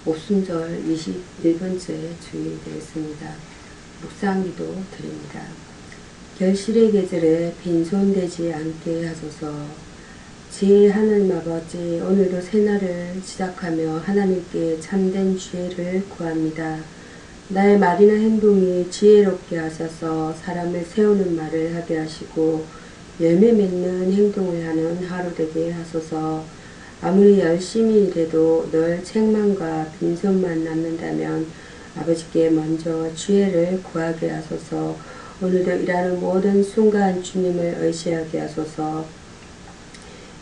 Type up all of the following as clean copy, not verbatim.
오순절 21번째 주일이 되겠습니다. 묵상기도 드립니다. 결실의 계절에 빈손되지 않게 하소서. 지혜의 하나님 아버지, 오늘도 새날을 시작하며 하나님께 참된 지혜를 구합니다. 나의 말이나 행동이 지혜롭게 하셔서 사람을 세우는 말을 하게 하시고 열매 맺는 행동을 하는 하루 되게 하소서. 아무리 열심히 일해도 늘 책망과 빈손만 남는다면 아버지께 먼저 지혜를 구하게 하소서. 오늘도 일하는 모든 순간 주님을 의지하게 하소서.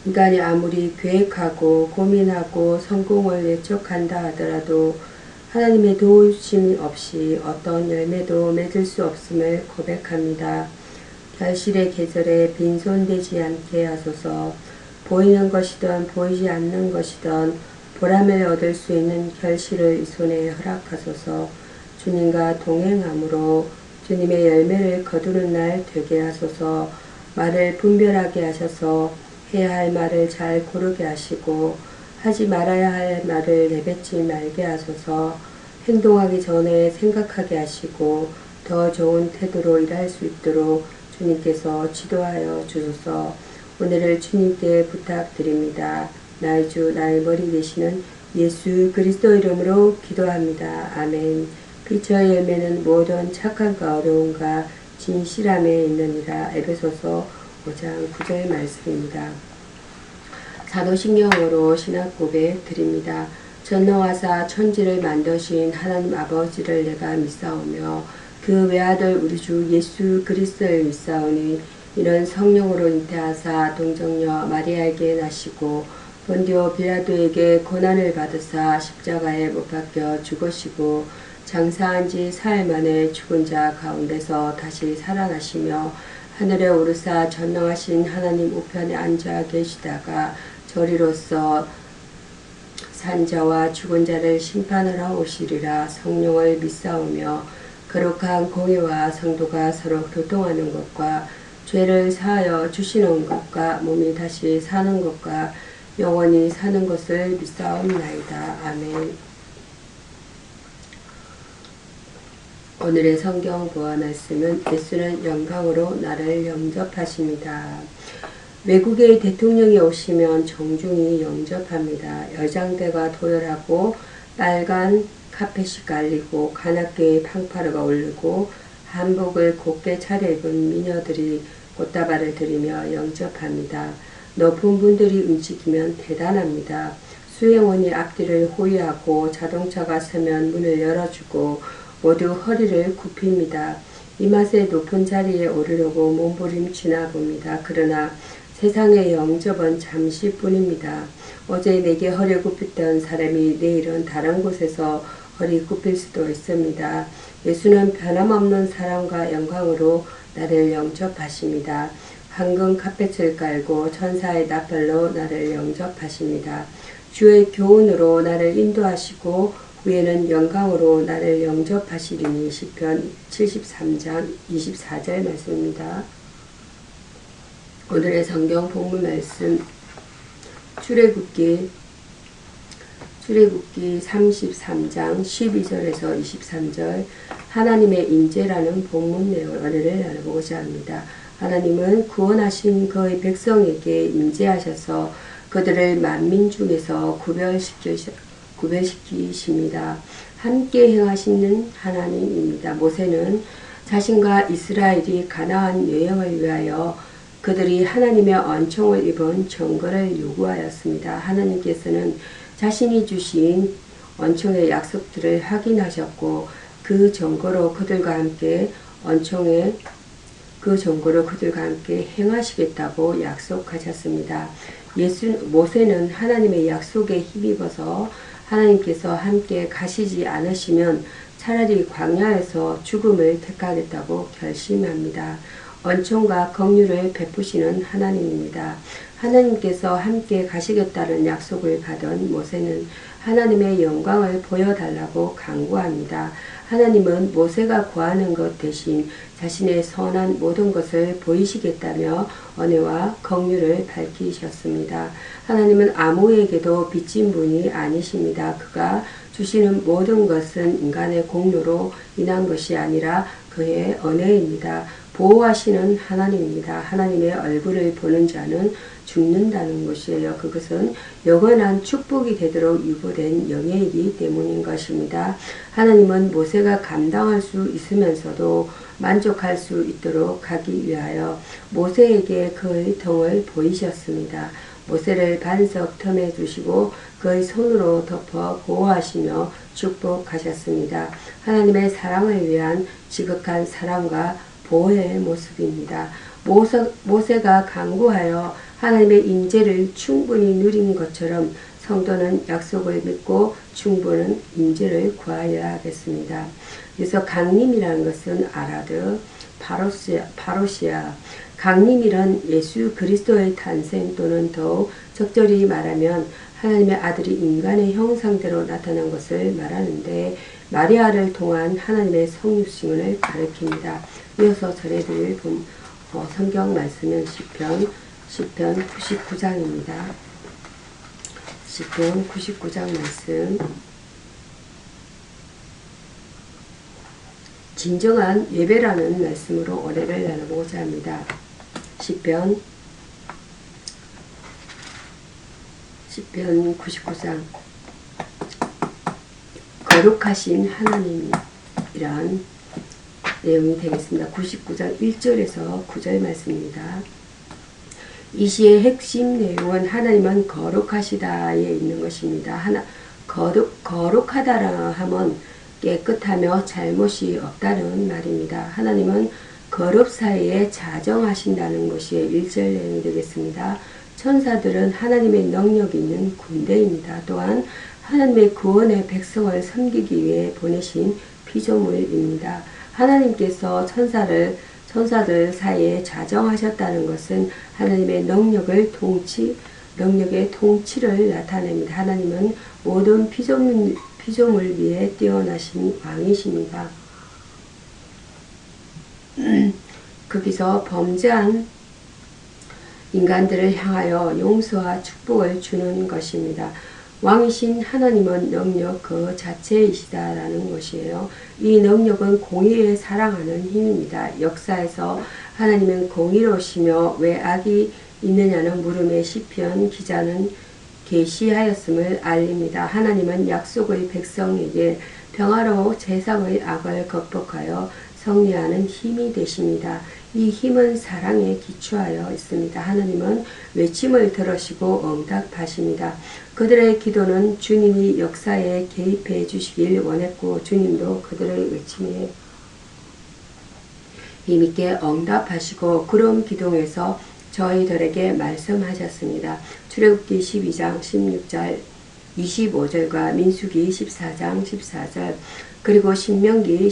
인간이 아무리 계획하고 고민하고 성공을 예측한다 하더라도 하나님의 도우심이 없이 어떤 열매도 맺을 수 없음을 고백합니다. 결실의 계절에 빈손되지 않게 하소서. 보이는 것이든 보이지 않는 것이든 보람을 얻을 수 있는 결실을 이 손에 허락하소서. 주님과 동행함으로 주님의 열매를 거두는 날 되게 하소서. 말을 분별하게 하셔서 해야 할 말을 잘 고르게 하시고 하지 말아야 할 말을 내뱉지 말게 하소서. 행동하기 전에 생각하게 하시고 더 좋은 태도로 일할 수 있도록 주님께서 지도하여 주소서. 오늘을 주님께 부탁드립니다. 나의 주 나의 머리 되시는 예수 그리스도 이름으로 기도합니다. 아멘. 빛의 열매는 모든 착함과 어려움과 진실함에 있느니라. 에베소서 5장 9절 말씀입니다. 사도신경으로 신학 고백 드립니다. 전능하사 천지를 만드신 하나님 아버지를 내가 믿사오며 그 외아들 우리 주 예수 그리스도를 믿사오니 이는 성령으로 잉태하사 동정녀 마리아에게 나시고 본디오 빌라도에게 고난을 받으사 십자가에 못 박혀 죽으시고 장사한 지 사흘 만에 죽은 자 가운데서 다시 살아나시며 하늘에 오르사 전능하신 하나님 우편에 앉아 계시다가 저리로서 산자와 죽은 자를 심판하러 오시리라. 성령을 믿사오며 거룩한 공의와 성도가 서로 교통하는 것과 죄를 사하여 주시는 것과 몸이 다시 사는 것과 영원히 사는 것을 믿사옵나이다. 아멘. 오늘의 성경 보아 말씀은 예수는 영광으로 나를 영접하십니다. 외국의 대통령이 오시면 정중히 영접합니다. 여장대가 도열하고 빨간 카펫이 깔리고 가나케의 팡파르가 울리고 한복을 곱게 차려입은 미녀들이 꽃다발을 들이며 영접합니다. 높은 분들이 움직이면 대단합니다. 수행원이 앞뒤를 호위하고 자동차가 서면 문을 열어주고 모두 허리를 굽힙니다. 이 맛에 높은 자리에 오르려고 몸부림치나 봅니다. 그러나 세상의 영접은 잠시뿐입니다. 어제 내게 허리 굽혔던 사람이 내일은 다른 곳에서 허리 굽힐 수도 있습니다. 예수는 변함없는 사랑과 영광으로 나를 영접하십니다. 황금 카펫을 깔고 천사의 나팔로 나를 영접하십니다. 주의 교훈으로 나를 인도하시고 후에는 영광으로 나를 영접하시리니 시편 73장 24절 말씀입니다. 오늘의 성경 본문 말씀 출애굽기 33장 12절에서 23절 하나님의 인재라는 본문 내용을 오늘 나눠보고자 합니다. 하나님은 구원하신 그의 백성에게 인재하셔서 그들을 만민 중에서 구별시키십니다. 함께 행하시는 하나님입니다. 모세는 자신과 이스라엘이 가나안 여행을 위하여 그들이 하나님의 언총을 입은 증거를 요구하였습니다. 하나님께서는 자신이 주신 언총의 약속들을 확인하셨고 그 증거로 그들과 함께 행하시겠다고 약속하셨습니다. 모세는 하나님의 약속에 힘입어서 하나님께서 함께 가시지 않으시면 차라리 광야에서 죽음을 택하겠다고 결심합니다. 언총과 긍휼을 베푸시는 하나님입니다. 하나님께서 함께 가시겠다는 약속을 받은 모세는 하나님의 영광을 보여달라고 간구합니다. 하나님은 모세가 구하는 것 대신 자신의 선한 모든 것을 보이시겠다며 은혜와 긍휼을 밝히셨습니다. 하나님은 아무에게도 빚진 분이 아니십니다. 그가 주시는 모든 것은 인간의 공로로 인한 것이 아니라 그의 은혜입니다. 보호하시는 하나님입니다. 하나님의 얼굴을 보는 자는 죽는다는 것이에요. 그것은 영원한 축복이 되도록 유보된 영예이기 때문인 것입니다. 하나님은 모세가 감당할 수 있으면서도 만족할 수 있도록 하기 위하여 모세에게 그의 등을 보이셨습니다. 모세를 반석 틈에 두시고 그의 손으로 덮어 보호하시며 축복하셨습니다. 하나님의 사랑을 위한 지극한 사랑과 보호의 모습입니다. 모세가 간구하여 하나님의 인재를 충분히 누린 것처럼 성도는 약속을 믿고 충분한 인재를 구하여야 하겠습니다. 그래서 강림이라는 것은 아라드, 파로시아, 강림이란 예수 그리스도의 탄생 또는 더욱 적절히 말하면 하나님의 아들이 인간의 형상대로 나타난 것을 말하는데 마리아를 통한 하나님의 성육신을 가리킵니다. 이어서 전해드릴 성경 말씀은 시편 99장입니다. 시편 99장 말씀. 진정한 예배라는 말씀으로 은혜를 나누고자 합니다. 시편 99장. 거룩하신 하나님이란 내용이 되겠습니다. 99장 1절에서 9절 말씀입니다. 이 시의 핵심 내용은 하나님은 거룩하시다에 있는 것입니다. 거룩하다라 하면 깨끗하며 잘못이 없다는 말입니다. 하나님은 거룩 사이에 자정하신다는 것이 1절 내용이 되겠습니다. 천사들은 하나님의 능력이 있는 군대입니다. 또한 하나님의 구원의 백성을 섬기기 위해 보내신 피조물입니다. 하나님께서 천사들 사이에 자정하셨다는 것은 하나님의 능력의 통치를 나타냅니다. 하나님은 모든 피조물 위에 뛰어나신 왕이십니다. 거기서 범죄한 인간들을 향하여 용서와 축복을 주는 것입니다. 왕이신 하나님은 능력 그 자체이시다라는 것이에요. 이 능력은 공의에 사랑하는 힘입니다. 역사에서 하나님은 공의로우시며 왜 악이 있느냐는 물음에 시편 기자는 계시하였음을 알립니다. 하나님은 약속의 백성에게 평화로 세상의 악을 극복하여 승리하는 힘이 되십니다. 이 힘은 사랑에 기초하여 있습니다. 하나님은 외침을 들으시고 응답하십니다. 그들의 기도는 주님이 역사에 개입해 주시길 원했고 주님도 그들의 외침에 힘있게 응답하시고 구름 기둥에서 저희들에게 말씀하셨습니다. 출애굽기 12장 16절 25절과 민수기 14장 14절 그리고 신명기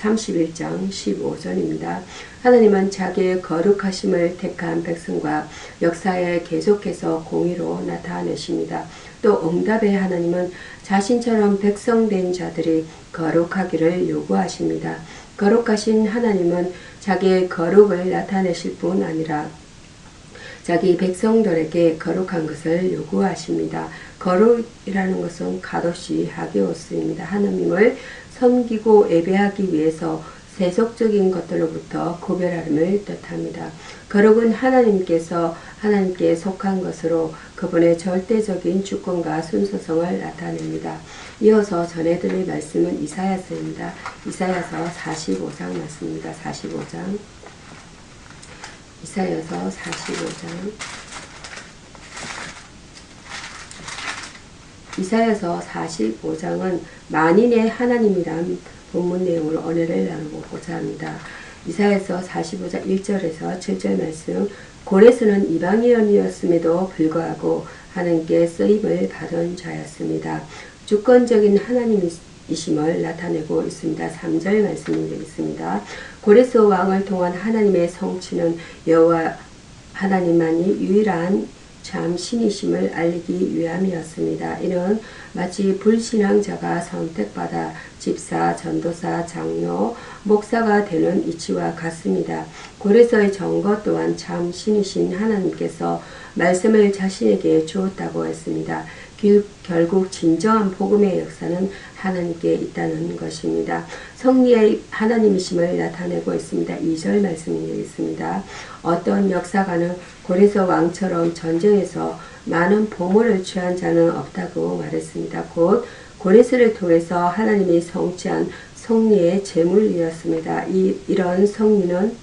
31장 15절입니다. 하나님은 자기의 거룩하심을 택한 백성과 역사에 계속해서 공의로 나타내십니다. 또 응답의 하나님은 자신처럼 백성된 자들이 거룩하기를 요구하십니다. 거룩하신 하나님은 자기의 거룩을 나타내실 뿐 아니라 자기 백성들에게 거룩한 것을 요구하십니다. 거룩이라는 것은 가도시 하게오스입니다. 하나님을 섬기고 예배하기 위해서 세속적인 것들로부터 구별함을 뜻합니다. 거룩은 하나님께 속한 것으로 그분의 절대적인 주권과 순수성을 나타냅니다. 이어서 전해드릴 말씀은 이사야서입니다. 이사야서 45장 말씀입니다. 45장. 이사야서 45장. 이사야서 45장은 만인의 하나님이란 본문 내용으로 은혜를 나누고자 합니다. 이사야서 45장 1절에서 7절 말씀. 고레스는 이방인이었음에도 불구하고 하나님께 쓰임을 받은 자였습니다. 주권적인 하나님이심을 나타내고 있습니다. 3절 말씀이 되겠습니다. 고레스 왕을 통한 하나님의 성취는 여호와 하나님만이 유일한 참 신이심을 알리기 위함이었습니다. 이는 마치 불신앙자가 선택받아 집사, 전도사, 장로, 목사가 되는 이치와 같습니다. 고레서의 정거 또한 참 신이신 하나님께서 말씀을 자신에게 주었다고 했습니다. 결국 진정한 복음의 역사는 하나님께 있다는 것입니다. 성리의 하나님이심을 나타내고 있습니다. 2절 말씀이 되겠습니다. 어떤 역사가는 고레서 왕처럼 전쟁에서 많은 보물을 취한 자는 없다고 말했습니다. 곧 고레서를 통해서 하나님이 성취한 성리의 제물이었습니다. 이런 성리는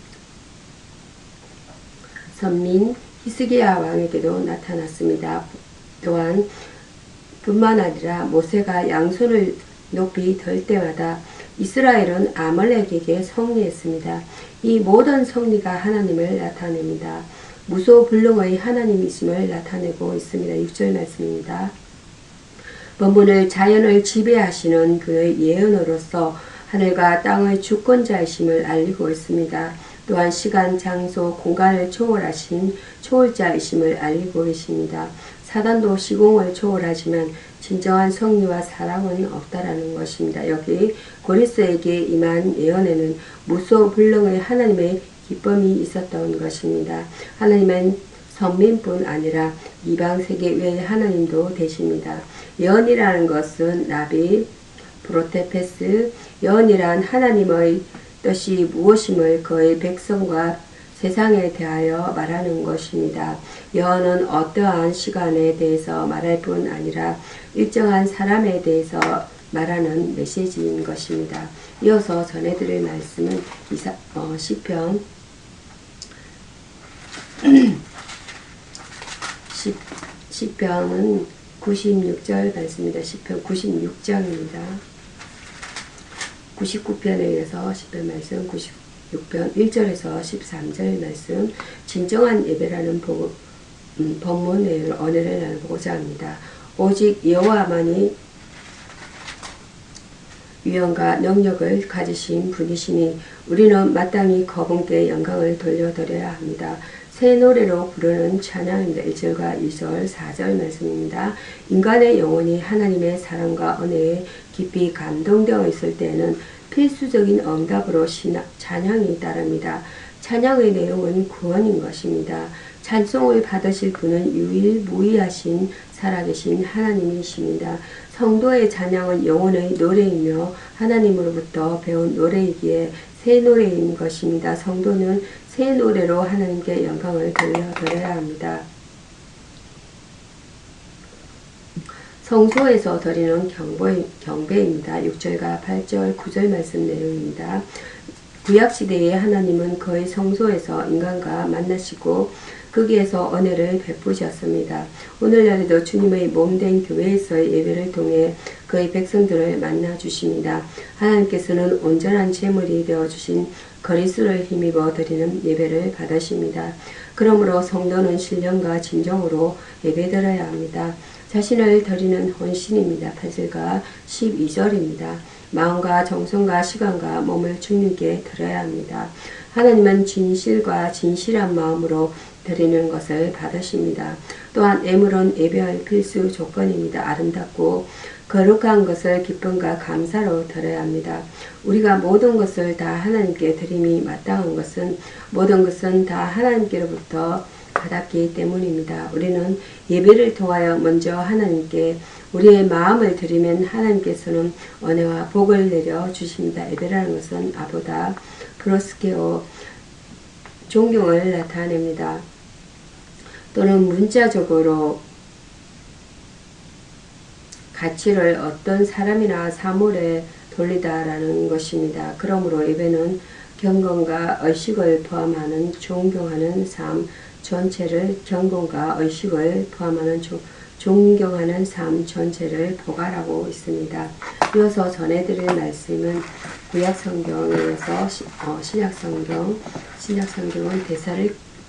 선민 히스기야 왕에게도 나타났습니다. 또한 뿐만 아니라 모세가 양손을 높이 들 때마다 이스라엘은 아말렉에게 승리했습니다. 이 모든 승리가 하나님을 나타냅니다. 무소불능의 하나님이심을 나타내고 있습니다. 6절 말씀입니다. 본문을 자연을 지배하시는 그의 예언으로서 하늘과 땅의 주권자이심을 알리고 있습니다. 또한 시간, 장소, 공간을 초월하신 초월자이심을 알리고 계십니다. 사단도 시공을 초월하지만 진정한 성리와 사랑은 없다라는 것입니다. 여기 고레스에게 임한 예언에는 무소불능의 하나님의 기쁨이 있었던 것입니다. 하나님은 선민뿐 아니라 이방 세계 외의 하나님도 되십니다. 예언이라는 것은 나비, 프로테페스, 예언이란 하나님의 뜻이 무엇임을 그의 백성과 세상에 대하여 말하는 것입니다. 예언은 어떠한 시간에 대해서 말할 뿐 아니라 일정한 사람에 대해서 말하는 메시지인 것입니다. 이어서 전해드릴 말씀은 시편 10편은 96절 말씀입니다. 시편 96장입니다. 99편에 이어서 10편 말씀 96편 1절에서 13절 말씀 진정한 예배라는 본문의 언어를 나누고자 합니다. 오직 여호와만이 위엄과 능력을 가지신 분이시니 우리는 마땅히 그분께 영광을 돌려드려야 합니다. 새 노래로 부르는 찬양입니다. 1절과 2절, 4절 말씀입니다. 인간의 영혼이 하나님의 사랑과 은혜에 깊이 감동되어 있을 때에는 필수적인 응답으로 찬양이 따릅니다. 찬양의 내용은 구원인 것입니다. 찬송을 받으실 분은 유일무이하신 살아계신 하나님이십니다. 성도의 찬양은 영혼의 노래이며 하나님으로부터 배운 노래이기에 새 노래인 것입니다. 성도는 새 노래로 하나님께 영광을 돌려드려야 합니다. 성소에서 드리는 경배입니다. 6절과 8절, 9절 말씀 내용입니다. 구약시대의 하나님은 그의 성소에서 인간과 만나시고 거기에서 은혜를 베푸셨습니다. 오늘날에도 주님의 몸된 교회에서의 예배를 통해 그의 백성들을 만나주십니다. 하나님께서는 온전한 제물이 되어주신 그리스도를 힘입어 드리는 예배를 받으십니다. 그러므로 성도는 신령과 진정으로 예배드려야 합니다. 자신을 드리는 헌신입니다. 8절과 12절입니다. 마음과 정성과 시간과 몸을 주님께 드려야 합니다. 하나님은 진실과 진실한 마음으로 드리는 것을 받으십니다. 또한 예물은 예배할 필수 조건입니다. 아름답고 거룩한 것을 기쁨과 감사로 드려야 합니다. 우리가 모든 것을 다 하나님께 드림이 마땅한 것은 모든 것은 다 하나님께로부터 받았기 때문입니다. 우리는 예배를 통하여 먼저 하나님께 우리의 마음을 드리면 하나님께서는 은혜와 복을 내려 주십니다. 예배라는 것은 아보다 프로스케오 존경을 나타냅니다. 또는 문자적으로 가치를 어떤 사람이나 사물에 돌리다라는 것입니다. 그러므로 예배는 경건과 의식을 포함하는 존경하는 삶 전체를 경건과 의식을 포함하는 존경하는 삶 전체를 포괄하고 있습니다. 이어서 전해드릴 말씀은 구약성경에서 신약성경은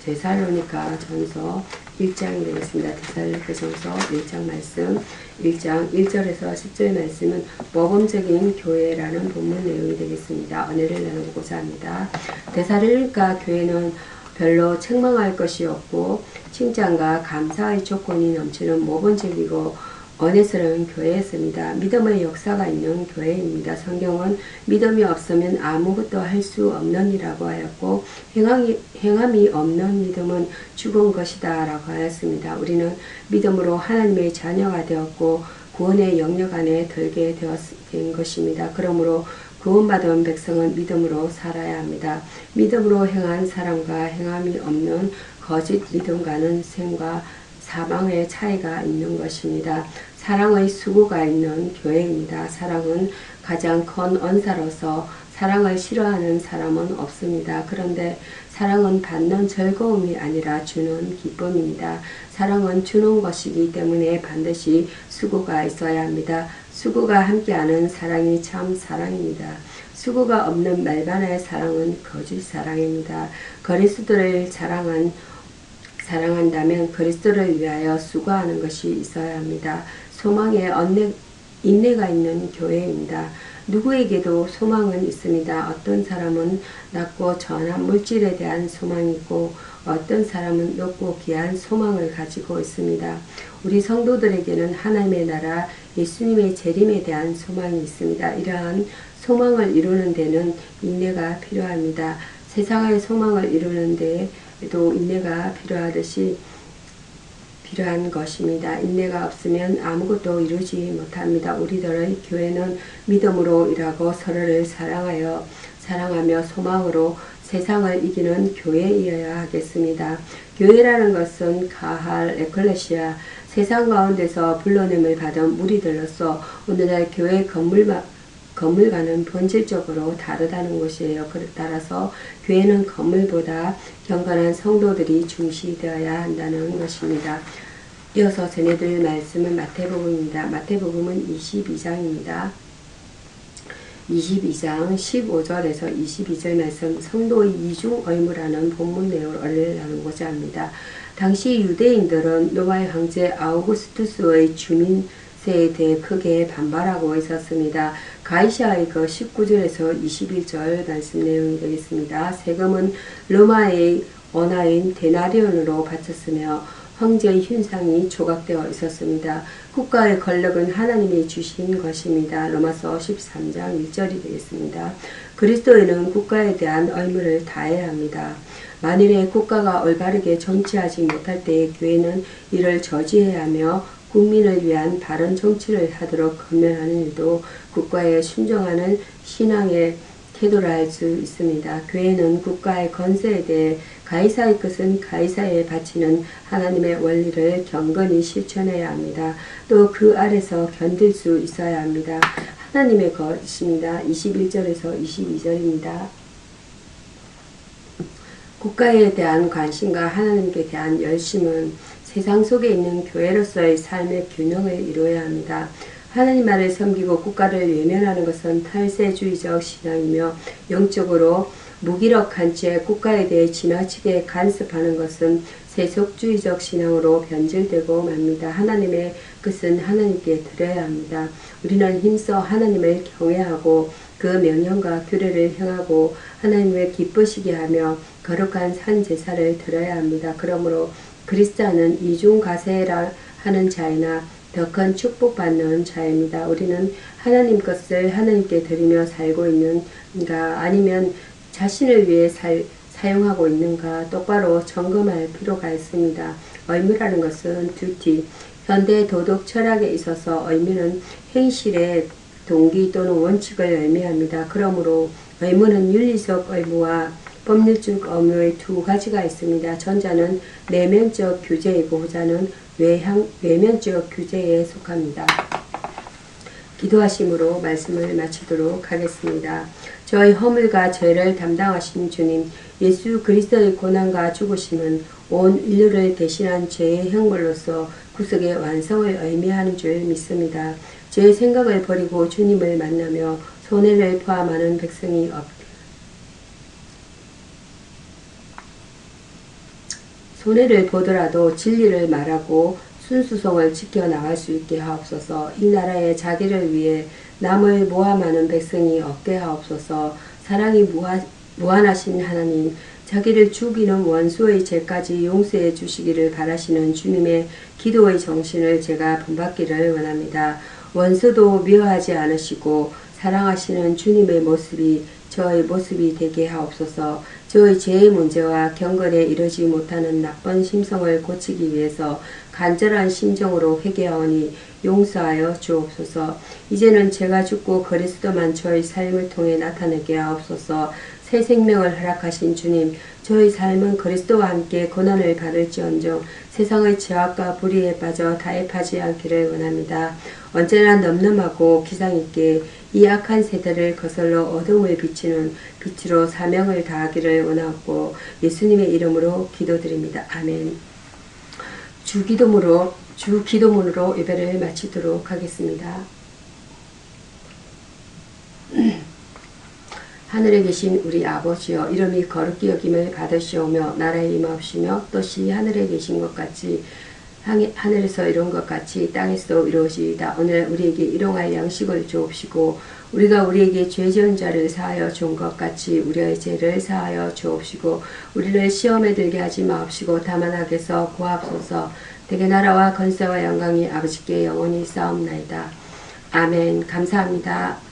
데살로니가 전서 1장이 되겠습니다. 데살로니가 전서 1장 말씀 1장 1절에서 10절 말씀은 모범적인 교회라는 본문 내용이 되겠습니다. 은혜를 나누고자 합니다. 데살로니가 교회는 별로 책망할 것이 없고 칭찬과 감사의 조건이 넘치는 모범적이고 은혜스러운 교회였습니다. 믿음의 역사가 있는 교회입니다. 성경은 믿음이 없으면 아무것도 할 수 없는 이라고 하였고 행함이 없는 믿음은 죽은 것이다 라고 하였습니다. 우리는 믿음으로 하나님의 자녀가 되었고 구원의 영역 안에 들게 된 것입니다. 그러므로 구원받은 백성은 믿음으로 살아야 합니다. 믿음으로 행한 사람과 행함이 없는 거짓 믿음과는 생과 사망의 차이가 있는 것입니다. 사랑의 수고가 있는 교회입니다. 사랑은 가장 큰 언사로서 사랑을 싫어하는 사람은 없습니다. 그런데 사랑은 받는 즐거움이 아니라 주는 기쁨입니다. 사랑은 주는 것이기 때문에 반드시 수고가 있어야 합니다. 수고가 함께하는 사랑이 참 사랑입니다. 수고가 없는 말반의 사랑은 거짓 사랑입니다. 그리스도를 사랑한다면 그리스도를 위하여 수고하는 것이 있어야 합니다. 소망에 인내가 있는 교회입니다. 누구에게도 소망은 있습니다. 어떤 사람은 낮고 전한 물질에 대한 소망이 있고 어떤 사람은 높고 귀한 소망을 가지고 있습니다. 우리 성도들에게는 하나님의 나라 예수님의 재림에 대한 소망이 있습니다. 이러한 소망을 이루는 데는 인내가 필요합니다. 세상의 소망을 이루는 데에도 인내가 필요한 것입니다. 인내가 없으면 아무것도 이루지 못합니다. 우리들의 교회는 믿음으로 일하고 서로를 사랑하며 소망으로 세상을 이기는 교회이어야 하겠습니다. 교회라는 것은 가할 에클레시아 세상 가운데서 불러냄을 받은 무리들로서 오늘날 교회 건물과는 본질적으로 다르다는 것이에요. 따라서 교회는 건물보다 경건한 성도들이 중시되어야 한다는 것입니다. 이어서 전해드릴 말씀은 마태복음입니다. 마태복음은 22장입니다. 22장 15절에서 22절 말씀 성도의 이중 의무라는 본문 내용을 나누고자 합니다. 당시 유대인들은 로마의 황제 아우구스투스의 주민세에 대해 크게 반발하고 있었습니다. 가이사의 19절에서 21절 말씀 내용이 되겠습니다. 세금은 로마의 원화인 데나리온으로 바쳤으며 황제의 훈상이 조각되어 있었습니다. 국가의 권력은 하나님이 주신 것입니다. 로마서 13장 1절이 되겠습니다. 그리스도인은 국가에 대한 의무를 다해야 합니다. 만일에 국가가 올바르게 정치하지 못할 때에 교회는 이를 저지해야 하며 국민을 위한 바른 정치를 하도록 권면하는 일도 국가에 순종하는 신앙의 태도라 할 수 있습니다. 교회는 국가의 권세에 대해 가이사의 것은 가이사에 바치는 하나님의 원리를 경건히 실천해야 합니다. 또 그 아래서 견딜 수 있어야 합니다. 하나님의 것입니다. 21절에서 22절입니다. 국가에 대한 관심과 하나님께 대한 열심은 세상 속에 있는 교회로서의 삶의 균형을 이루어야 합니다. 하나님 나라를 섬기고 국가를 외면하는 것은 탈세주의적 신앙이며 영적으로 무기력한 채 국가에 대해 지나치게 간섭하는 것은 세속주의적 신앙으로 변질되고 맙니다. 하나님의 것은 하나님께 드려야 합니다. 우리는 힘써 하나님을 경외하고 그 명령과 규례를 행하고 하나님을 기쁘시게 하며 거룩한 산 제사를 드려야 합니다. 그러므로 그리스도는 이중가세라 하는 자이나 더 큰 축복받는 자입니다. 우리는 하나님 것을 하나님께 드리며 살고 있는가 아니면 자신을 위해 사용하고 있는가 똑바로 점검할 필요가 있습니다. 의무라는 것은 듀티, 현대 도덕 철학에 있어서 의무는 행실의 동기 또는 원칙을 의미합니다. 그러므로 의무는 윤리적 의무와 법률적 의무의 두 가지가 있습니다. 전자는 내면적 규제이고 후자는 외면적 규제에 속합니다. 기도하심으로 말씀을 마치도록 하겠습니다. 저희 허물과 죄를 담당하신 주님, 예수 그리스도의 고난과 죽으심은 온 인류를 대신한 죄의 형벌로서 구속의 완성을 의미하는 줄 믿습니다. 제 생각을 버리고 주님을 만나며 손해를 포함하는 백성이 손해를 보더라도 진리를 말하고 순수성을 지켜나갈 수 있게 하옵소서. 이 나라에 자기를 위해 남을 모함하는 백성이 없게 하옵소서. 사랑이 무한하신 하나님, 자기를 죽이는 원수의 죄까지 용서해 주시기를 바라시는 주님의 기도의 정신을 제가 본받기를 원합니다. 원수도 미워하지 않으시고 사랑하시는 주님의 모습이 저의 모습이 되게 하옵소서. 저의 죄의 문제와 경건에 이르지 못하는 나쁜 심성을 고치기 위해서 간절한 심정으로 회개하오니 용서하여 주옵소서. 이제는 제가 죽고 그리스도만 저의 삶을 통해 나타내게 하옵소서. 새 생명을 허락하신 주님, 저의 삶은 그리스도와 함께 고난을 받을지언정 세상의 죄악과 불의에 빠져 타협하지 않기를 원합니다. 언제나 넘넘하고 기상있게 이 악한 세대를 거슬러 어둠을 비치는 빛으로 사명을 다하기를 원하고 예수님의 이름으로 기도드립니다. 아멘. 주 기도문으로 예배를 마치도록 하겠습니다. 하늘에 계신 우리 아버지여, 이름이 거룩히 여김을 받으시오며 나라에 임하옵시며 뜻이 하늘에 계신 것 같이 하늘에서 이룬 것 같이 땅에서도 이루어지이다. 오늘 우리에게 일용할 양식을 주옵시고 우리가 우리에게 죄 지은 자를 사하여 준 것 같이 우리의 죄를 사하여 주옵시고 우리를 시험에 들게 하지 마옵시고 다만 악에서 구하옵소서. 대개 나라와 권세와 영광이 아버지께 영원히 싸움나이다. 아멘. 감사합니다.